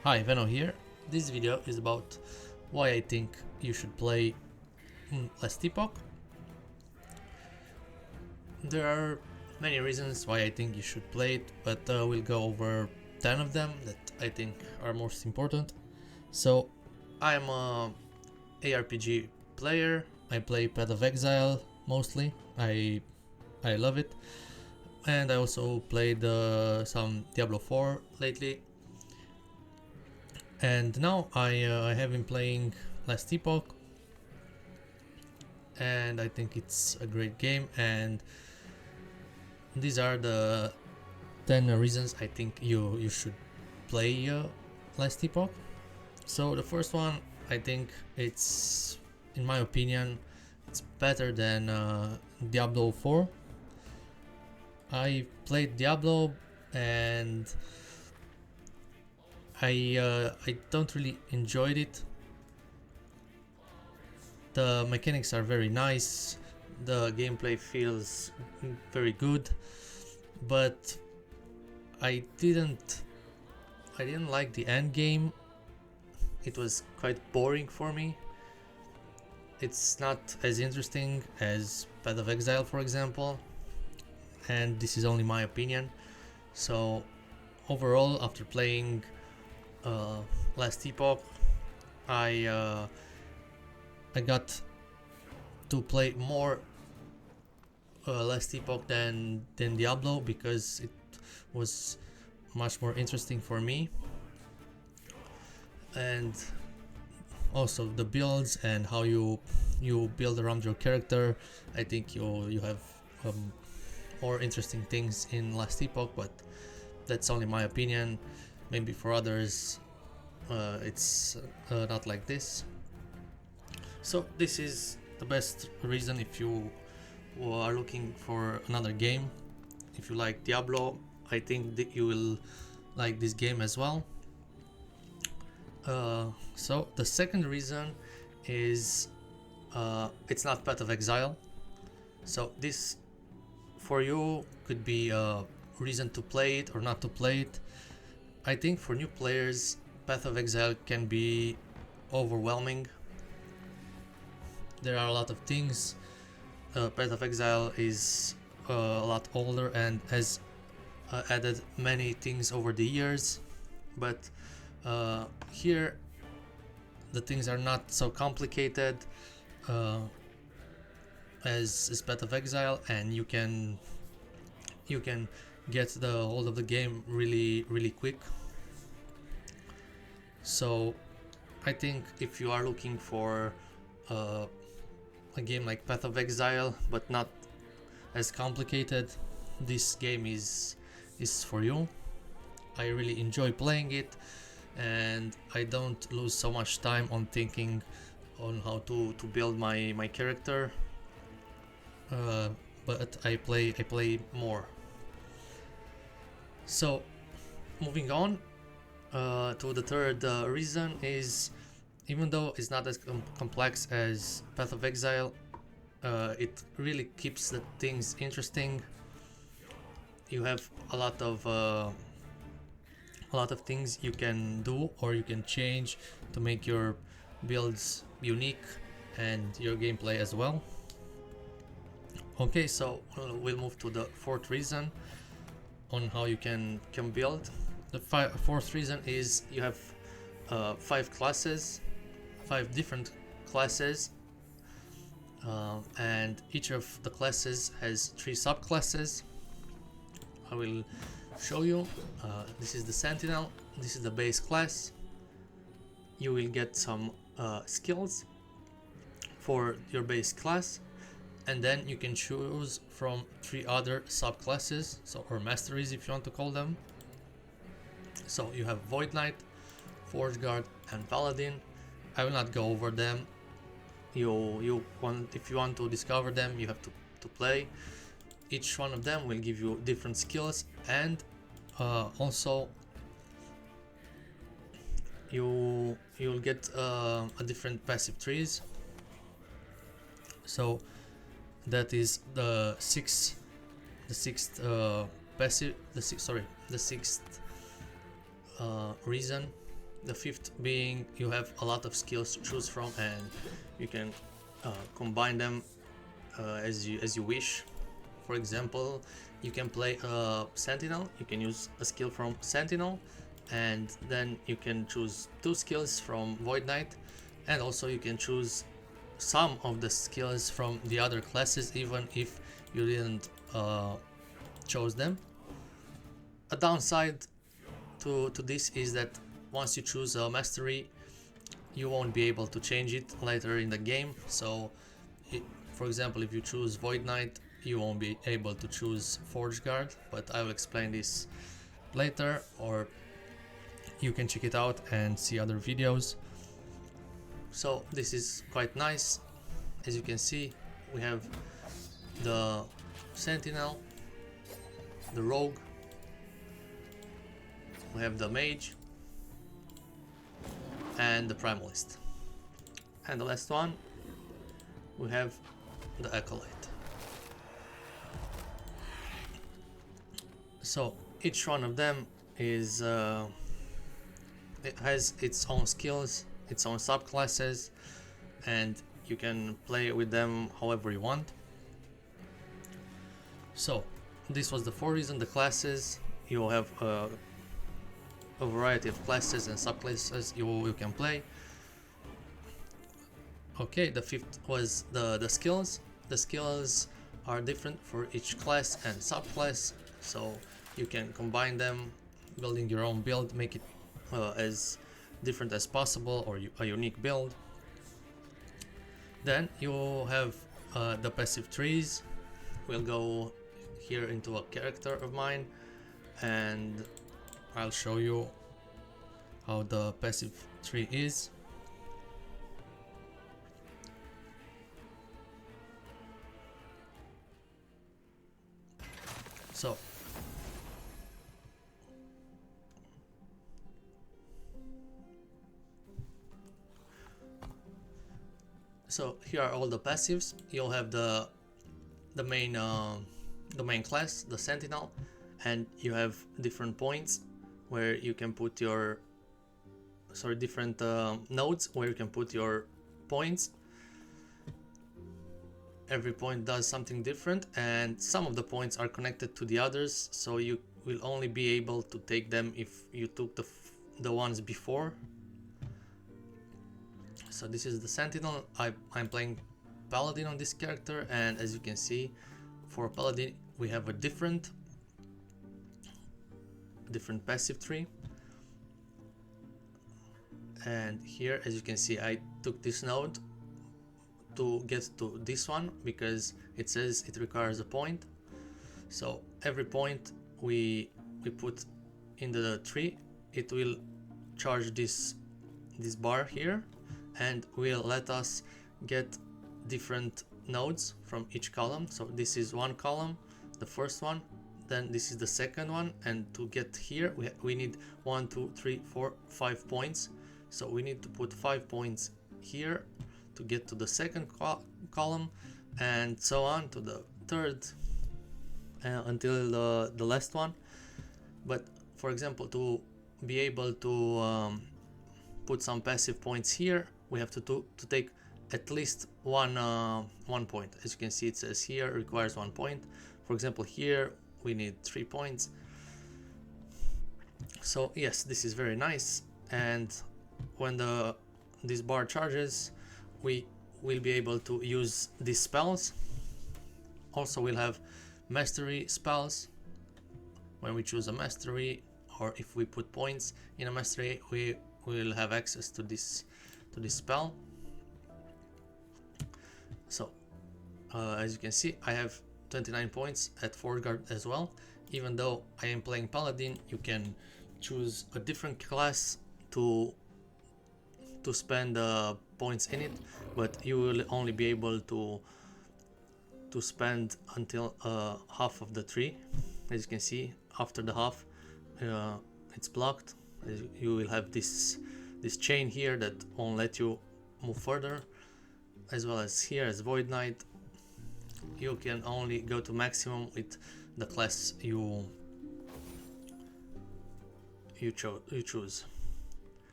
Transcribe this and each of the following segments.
Hi, Veno here. This video is about why I think you should play Last Epoch. There are many reasons why I think you should play it, but we'll go over 10 of them that I think are most important. So, I'm a ARPG player. I play Path of Exile mostly. I love it, and I also played some Diablo 4 lately. And now I have been playing Last Epoch, and I think it's a great game. And these are the 10 reasons I think you should play Last Epoch. So the first one, I think it's, in my opinion, it's better than Diablo 4. I played Diablo and I don't really enjoyed it. The mechanics are very nice, the gameplay feels very good, but I didn't like the end game. It was quite boring for me. It's not as interesting as Path of Exile, for example, and this is only my opinion. So overall, after playing Last Epoch, I got to play more Last Epoch than Diablo because it was much more interesting for me, and also the builds and how you build around your character. I think you have more interesting things in Last Epoch, but that's only my opinion. Maybe for others it's not like this. So this is the best reason if you are looking for another game. If you like Diablo, I think that you will like this game as well. So the second reason is it's not Path of Exile. So this for you could be a reason to play it or not to play it. I think for new players, Path of Exile can be overwhelming. There are a lot of things. Path of Exile is a lot older and has added many things over the years, but here the things are not so complicated as Path of Exile, and you can get the hold of the game really quick. So I think if you are looking for a game like Path of Exile but not as complicated, this game is for you. I really enjoy playing it, and I don't lose so much time on thinking on how to build my character, but I play more. So moving on to the third reason is, even though it's not as complex as Path of Exile, it really keeps the things interesting. You have a lot of things you can do or you can change to make your builds unique and your gameplay as well. Okay, so we'll move to the fourth reason on how you can build. The fourth reason is you have 5 classes, 5 different classes, and each of the classes has 3 subclasses. I will show you. This is the Sentinel. This is the base class. You will get some skills for your base class, and then you can choose from 3 other subclasses, so, or masteries if you want to call them. So you have Void Knight, Forge Guard, and Paladin. I will not go over them. If you want to discover them, you have to play. Each one of them will give you different skills, and also you'll get a different passive trees. So that is the sixth passive. The sixth reason The fifth being you have a lot of skills to choose from, and you can combine them as you wish. For example, you can play a Sentinel, you can use a skill from Sentinel, and then you can choose 2 skills from Void Knight, and also you can choose some of the skills from the other classes even if you didn't chose them. A downside to this is that once you choose a mastery, you won't be able to change it later in the game. So for example, if you choose Void Knight, you won't be able to choose Forge Guard, but I will explain this later, or you can check it out and see other videos. So this is quite nice. As you can see, we have the Sentinel, the Rogue, we have the Mage, and the Primalist. And the last one, we have the Acolyte. So each one of them is it has its own skills, its own subclasses, and you can play with them however you want. So this was the 4 reasons, the classes. You will have a variety of classes and subclasses you can play. Okay, the 5th was the skills. The skills are different for each class and subclass, so you can combine them, building your own build, make it as different as possible, or a unique build. Then you have the passive trees. We'll go here into a character of mine and I'll show you how the passive tree is. So here are all the passives. You'll have the main class, the Sentinel, and you have different points where you can put your different nodes where you can put your points. Every point does something different, and some of the points are connected to the others, so you will only be able to take them if you took the ones before. So this is the Sentinel. I'm playing Paladin on this character, and as you can see, for Paladin we have a different passive tree. And here, as you can see, I took this node to get to this one because it says it requires a point. So every point we put in the tree, it will charge this bar here, and will let us get different nodes from each column. So this is one column, the first one, then this is the second one, and to get here we need 1, 2, 3, 4, 5 points. So we need to put 5 points here to get to the second column, and so on to the third until the last one. But for example, to be able to put some passive points here, we have to take at least one point. As you can see, it says here requires 1 point. For example, here we need 3 points. So yes, this is very nice, and when this bar charges, we will be able to use these spells. Also, we'll have mastery spells. When we choose a mastery, or if we put points in a mastery, we will have access to this spell. So as you can see, I have 29 points at Forge Guard as well. Even though I am playing Paladin, you can choose a different class to spend points in it, but you will only be able to spend until half of the tree. As you can see, after the half, it's blocked. You will have this chain here that won't let you move further, as well as here as Void Knight. You can only go to maximum with the class you choose.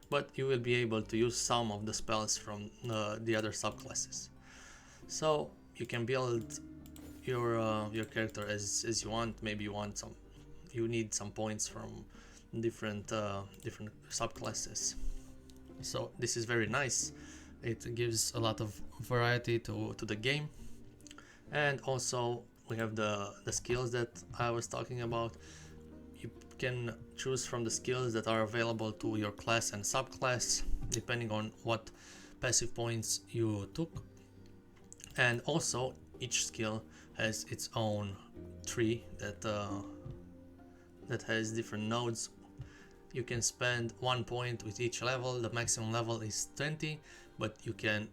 but you will be able to use some of the spells from the other subclasses. So you can build your character as you want. Maybe you need some points from different subclasses. So this is very nice. It gives a lot of variety to the game. And also we have the skills that I was talking about. You can choose from the skills that are available to your class and subclass depending on what passive points you took. And also each skill has its own tree that has different nodes. You can spend 1 point with each level. The maximum level is 20, but you can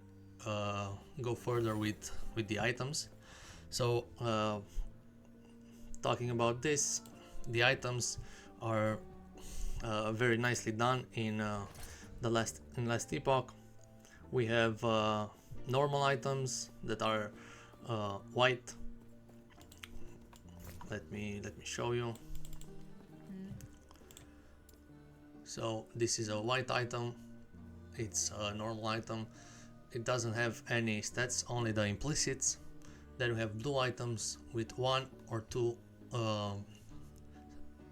go further with the items. So talking about this, the items are very nicely done in last Epoch. We have normal items that are white. Let me show you. So this is a white item. It's a normal item. It doesn't have any stats, only the implicits. Then we have blue items with 1 or 2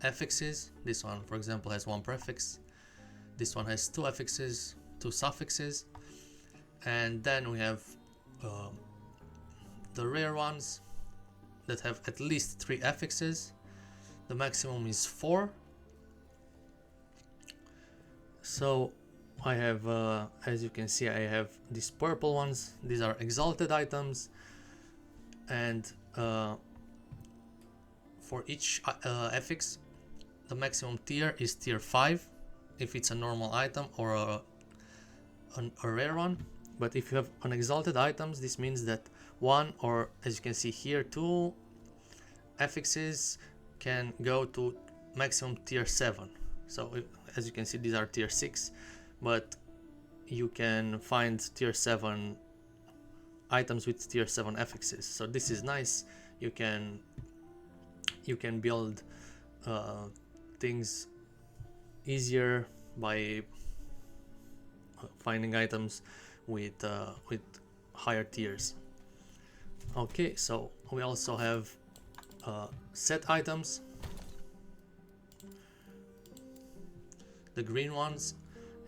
affixes. This one, for example, has 1 prefix. This one has 2 affixes, 2 suffixes. And then we have the rare ones that have at least 3 affixes. The maximum is 4. So I have, as you can see, I have these purple ones. These are exalted items, and for each affix, the maximum tier is tier 5 if it's a normal item or a rare one. But if you have an exalted items, this means that 1, or as you can see here, 2 affixes can go to maximum tier 7. So as you can see, these are tier 6, but you can find tier 7 items with tier 7 affixes. So this is nice. You can build things easier by finding items with higher tiers. Okay, so we also have set items. The green ones,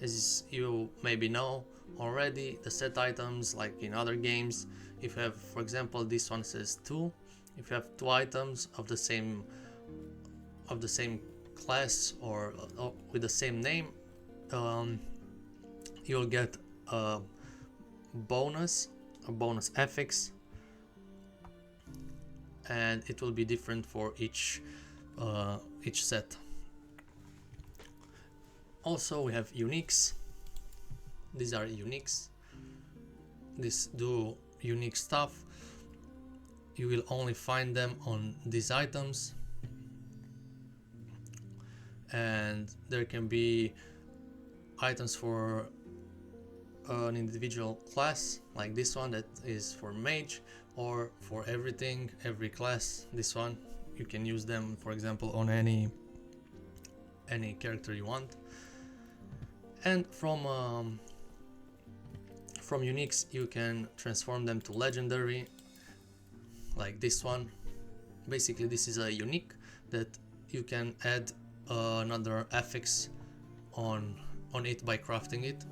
as you maybe know already, the set items, like in other games, if you have, for example, this one says 2. If you have 2 items of the same class or with the same name, you'll get a bonus affix, and it will be different for each set. Also we have uniques. These are uniques. These do unique stuff. You will only find them on these items, and there can be items for an individual class, like this one that is for mage, or for everything, every class. This one you can use them, for example, on any character you want. And from uniques you can transform them to legendary, like this one. Basically this is a unique that you can add another affix on it by crafting it.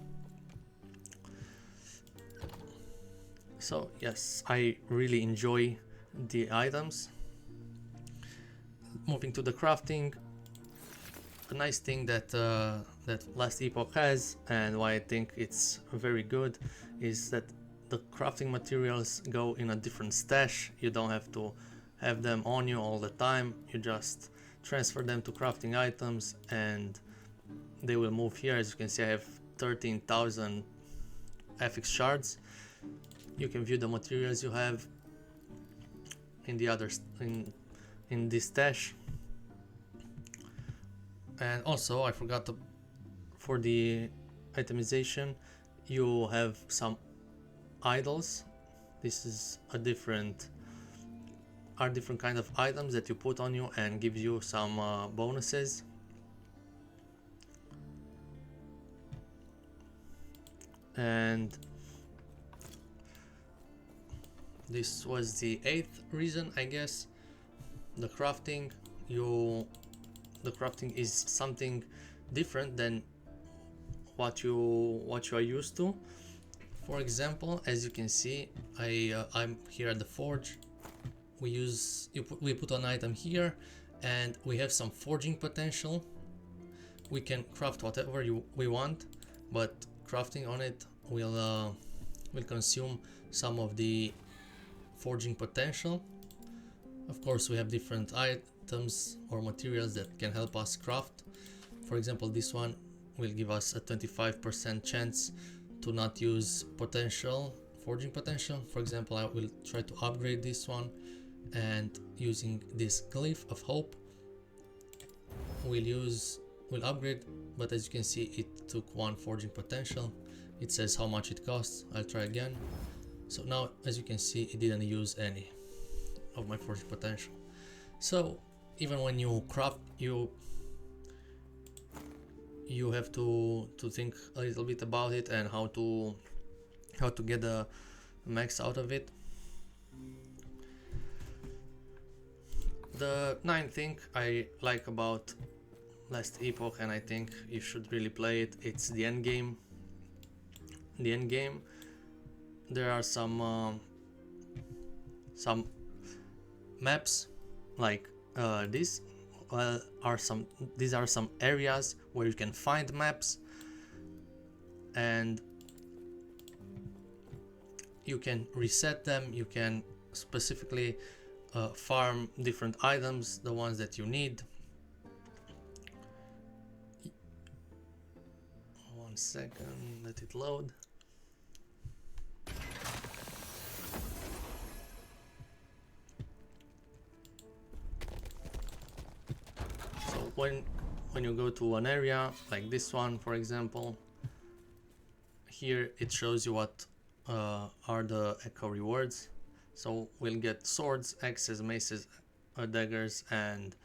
So yes, I really enjoy the items. Moving to the crafting, a nice thing that that last Epoch has, and why I think it's very good, is that the crafting materials go in a different stash. You don't have to have them on you all the time. You just transfer them to crafting items and they will move here. As you can see, I have 13,000 affix shards. You can view the materials you have in the others in this stash. And also I forgot to, for the itemization, you have some idols. This is different kind of items that you put on you and give you some bonuses. And this was the 8th reason, I guess. The crafting. The crafting is something different than what you are used to. For example, as you can see, I'm here at the forge. We put an item here, and we have some forging potential. We can craft whatever we want, but crafting on it will consume some of the forging potential. Of course, we have different items or materials that can help us craft. For example, this one will give us a 25% chance to not use forging potential. For example, I will try to upgrade this one, and using this glyph of hope we'll upgrade, but as you can see, it took 1 forging potential. It says how much it costs. I'll try again. So now, as you can see, it didn't use any of my forging potential. So even when you craft, you have to think a little bit about it and how to get the max out of it. The 9th thing I like about Last Epoch, and I think you should really play it, it's the end game. The end game, there are some maps like this. These are some areas where you can find maps, and you can reset them. You can specifically farm different items, the ones that you need. 1 second, let it load. So when you go to an area like this one, for example, here it shows you what are the echo rewards. So we'll get swords, axes, maces, daggers, and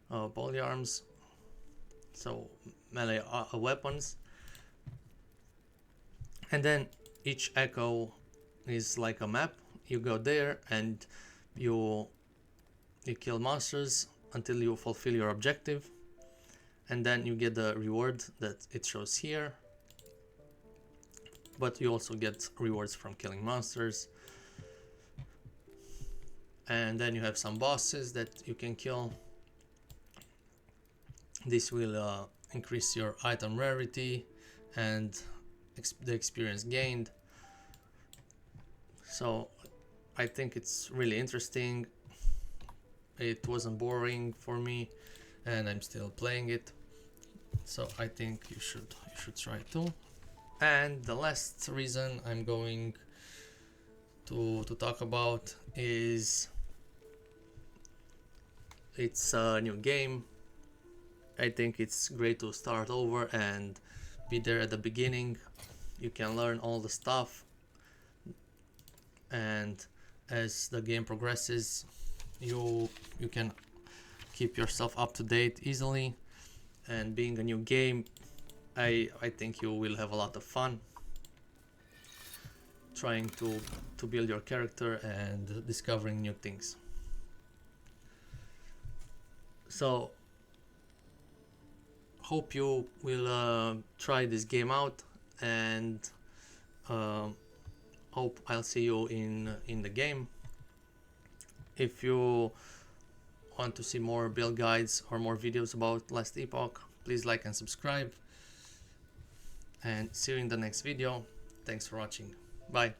polearms, so melee weapons. And then each echo is like a map. You go there and you kill monsters until you fulfill your objective, and then you get the reward that it shows here. But you also get rewards from killing monsters. And then you have some bosses that you can kill. This will increase your item rarity and the experience gained. So I think it's really interesting. It wasn't boring for me, and I'm still playing it. So I think you should try it too. And the last reason I'm going to talk about is it's a new game. I think it's great to start over and be there at the beginning. You can learn all the stuff, and as the game progresses, you can keep yourself up to date easily. And being a new game, I think you will have a lot of fun trying to build your character and discovering new things. So hope you will try this game out, and hope I'll see you in the game. If you want to see more build guides or more videos about Last Epoch, please like and subscribe, and see you in the next video. Thanks for watching. Bye.